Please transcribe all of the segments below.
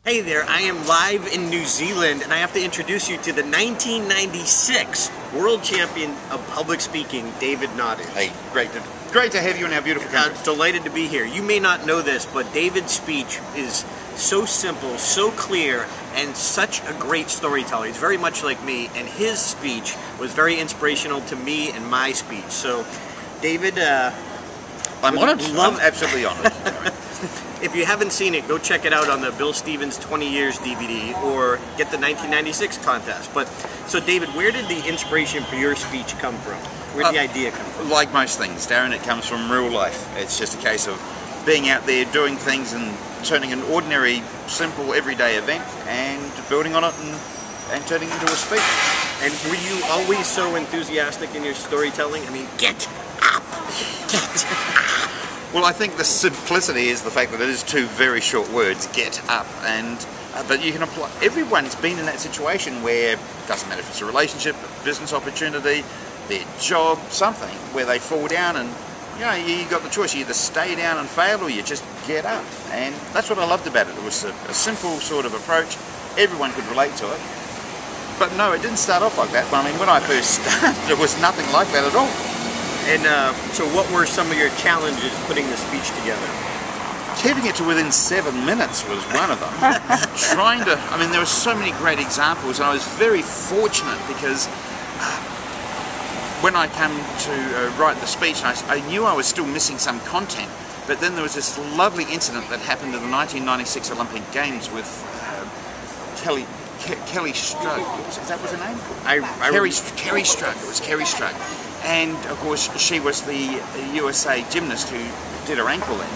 Hey there, I am live in New Zealand and I have to introduce you to the 1996 World Champion of Public Speaking, David Nottage. Hey, great to have you in our beautiful country. Delighted to be here. You may not know this, but David's speech is so simple, so clear, and such a great storyteller. He's very much like me, and his speech was very inspirational to me and my speech. So, David, I'm honored. I'm absolutely honored. If you haven't seen it, go check it out on the Bill Stevens 20 Years DVD or get the 1996 contest. But so, David, where did the inspiration for your speech come from? Where did the idea come from? Like most things, Darren, it comes from real life. It's just a case of being out there, doing things and turning an ordinary, simple, everyday event and building on it and turning it into a speech. And were you always so enthusiastic in your storytelling? I mean, get up! Get up! Well, I think the simplicity is the fact that it is two very short words, get up, and but you can apply. Everyone's been in that situation where it doesn't matter if it's a relationship, a business opportunity, their job, something, where they fall down and you got the choice. You either stay down and fail or you just get up. And that's what I loved about it. It was a simple sort of approach. Everyone could relate to it. But no, it didn't start off like that. I mean, when I first started, it was nothing like that at all. And so what were some of your challenges putting the speech together? Keeping it to within 7 minutes was one of them. I mean, there were so many great examples, and I was very fortunate because when I came to write the speech, I knew I was still missing some content, but then there was this lovely incident that happened in the 1996 Olympic Games with Kelly Strug. Was her name? Kerry Strug. It was Kerry Strug. And of course she was the USA gymnast who did her ankle in,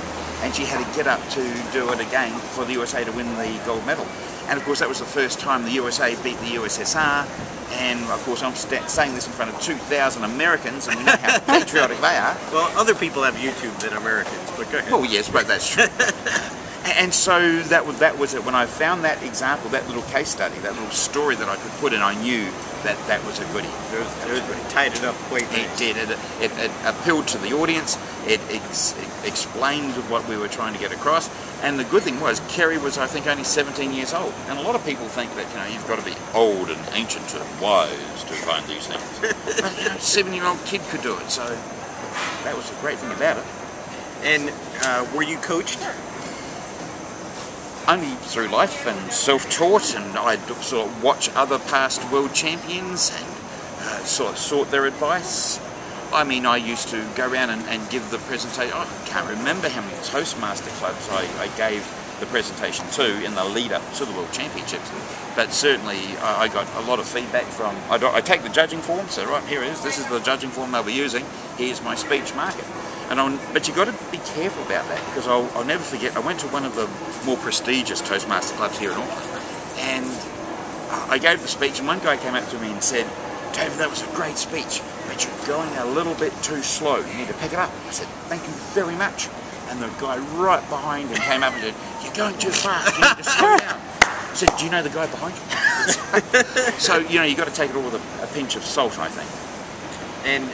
and she had to get up to do it again for the USA to win the gold medal. And of course that was the first time the USA beat the USSR, and of course I'm saying this in front of 2,000 Americans, and we know how patriotic they are. Well, other people have YouTube than Americans, but go ahead. Well, yes, but that's true. And so that was it. When I found that example, that little case study, that little story that I could put in, I knew that was a goodie. It tied it up quite nice. It did. It appealed to the audience. It explained what we were trying to get across. And the good thing was, Kerry was, I think, only 17 years old. And a lot of people think that you've got to be old and ancient and wise to find these things. But a 7-year-old kid could do it. So that was the great thing about it. And were you coached? Only through life and self-taught, and I'd sort of watch other past world champions and sort of sought their advice. I mean, I used to go around and give the presentation. I can't remember how many Toastmaster clubs I gave the presentation to in the lead-up to the World Championships. But certainly I got a lot of feedback from... I take the judging form, so right, here it is. This is the judging form they'll be using. Here's my speech marker. But you've got to be careful about that, because I'll never forget, I went to one of the more prestigious Toastmaster clubs here in Auckland, and I gave the speech, and one guy came up to me and said, "David, that was a great speech, but you're going a little bit too slow. You need to pick it up." I said, "Thank you very much." And the guy right behind him came up and said, "You're going too fast, you need to slow down." I said, "Do you know the guy behind you?" So, you've got to take it all with a pinch of salt, I think. And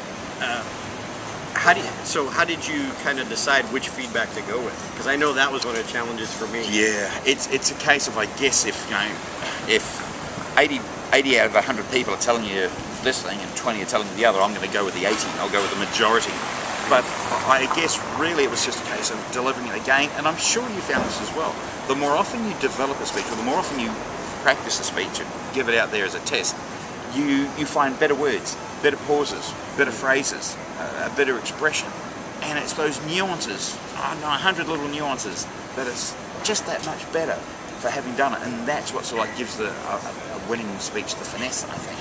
how did you kind of decide which feedback to go with? Because I know that was one of the challenges for me. Yeah, it's a case of, I guess, if 80 out of 100 people are telling you this thing and 20 are telling you the other, I'm going to go with the 80. I'll go with the majority. But I guess really it was just a case of delivering it again, and I'm sure you found this as well. The more often you develop a speech, or the more often you practice a speech and give it out there as a test, you find better words, better pauses, better phrases, a better expression. And it's those nuances, 100 little nuances, that it's just that much better for having done it. And that's what sort of gives a winning speech the finesse, I think.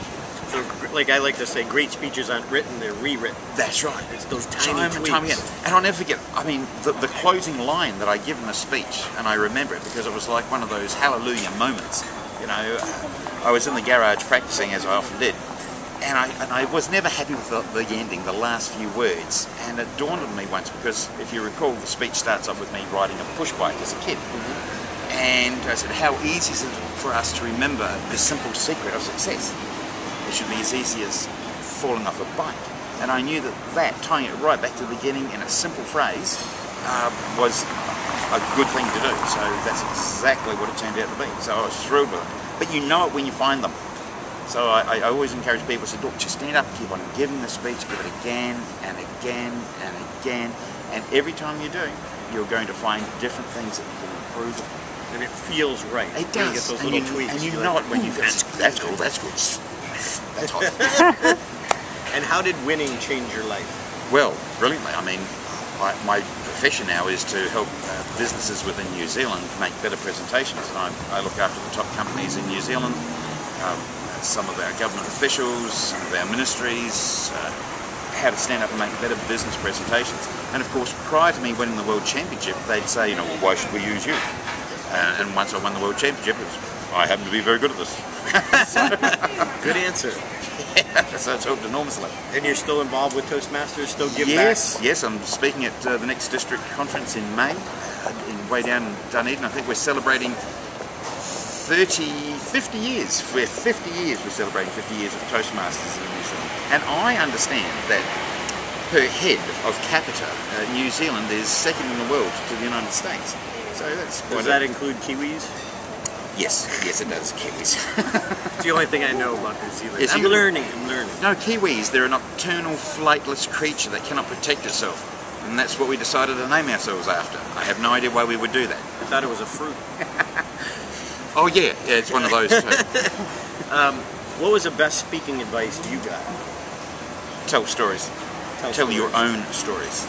So, like I like to say, great speeches aren't written, they're rewritten. That's right. It's those tiny tweaks. And time again. And I'll never forget, I mean, the closing line that I give in the speech, and I remember it because it was like one of those hallelujah moments. I was in the garage practicing, as I often did, and I was never happy with the ending, the last few words, and it dawned on me once, because if you recall, the speech starts off with me riding a push bike as a kid. And I said, how easy is it for us to remember the simple secret of success? It should be as easy as falling off a bike. And I knew that tying it right back to the beginning in a simple phrase was a good thing to do. So that's exactly what it turned out to be. So I was thrilled with it. But you know it when you find them. So I always encourage people to say, look, just stand up, keep on giving the speech, give it again and again and again. And every time you do, you're going to find different things that you can improve upon. And it feels right. It does. You get those little tweaks. And you know it when you go, that's cool, that's good. That's hot. And how did winning change your life? Well, brilliantly. I mean, my profession now is to help businesses within New Zealand make better presentations. And I look after the top companies in New Zealand, some of our government officials, some of our ministries, how to stand up and make better business presentations. And of course, prior to me winning the World Championship, they'd say, you know, well, why should we use you? And once I won the World Championship, I happen to be very good at this. Good answer. Yeah, so it's helped enormously. And you're still involved with Toastmasters, still give back? Yes, I'm speaking at the next district conference in May, way down in Dunedin. I think we're celebrating 50 years. We're 50 years, we're celebrating 50 years of Toastmasters in New Zealand. And I understand that per head of capita, New Zealand is second in the world to the United States. So that's quite. Does that include Kiwis? Yes, it does, Kiwis. It's the only thing I know about New Zealand. I'm learning. No, Kiwis, they're a nocturnal, flightless creature that cannot protect itself. And that's what we decided to name ourselves after. I have no idea why we would do that. I thought it was a fruit. Oh yeah, it's one of those too. What was the best speaking advice you got? Tell stories. Tell your own stories.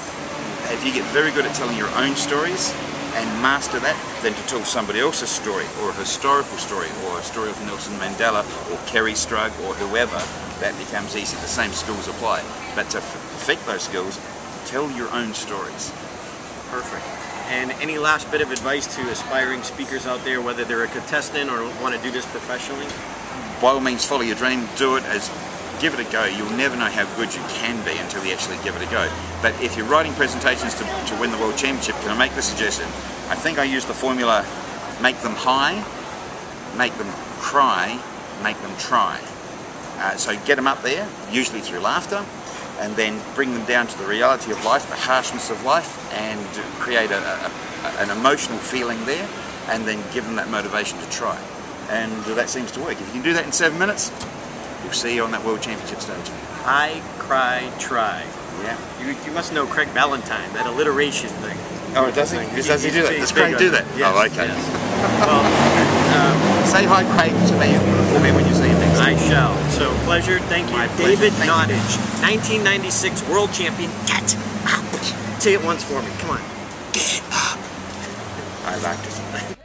If you get very good at telling your own stories and master that, then to tell somebody else's story, or a historical story, or a story of Nelson Mandela, or Kerry Strug, or whoever, that becomes easy. The same skills apply. But to perfect those skills, tell your own stories. Perfect. And any last bit of advice to aspiring speakers out there, whether they're a contestant or want to do this professionally? By all means, follow your dream. Do it give it a go. You'll never know how good you can be until you actually give it a go. But if you're writing presentations to win the World Championship, can I make the suggestion? I think I use the formula, make them high, make them cry, make them try. So get them up there, usually through laughter, and then bring them down to the reality of life, the harshness of life, and create an emotional feeling there, and then give them that motivation to try. And that seems to work. If you can do that in 7 minutes, we'll see you on that World Championship stage. I cry, try. Yeah. You must know Craig Ballantyne, that alliteration thing. Oh, does he? Does he do that? Does Craig do that? Yes, oh, okay. Yes. Well, say hi, Craig, to me for me when you see him next time. I shall. So, pleasure. Thank you. My pleasure. David Thank Nottage, 1996 World Champion. Get up. Say it once for me. Come on. Get up. I like it.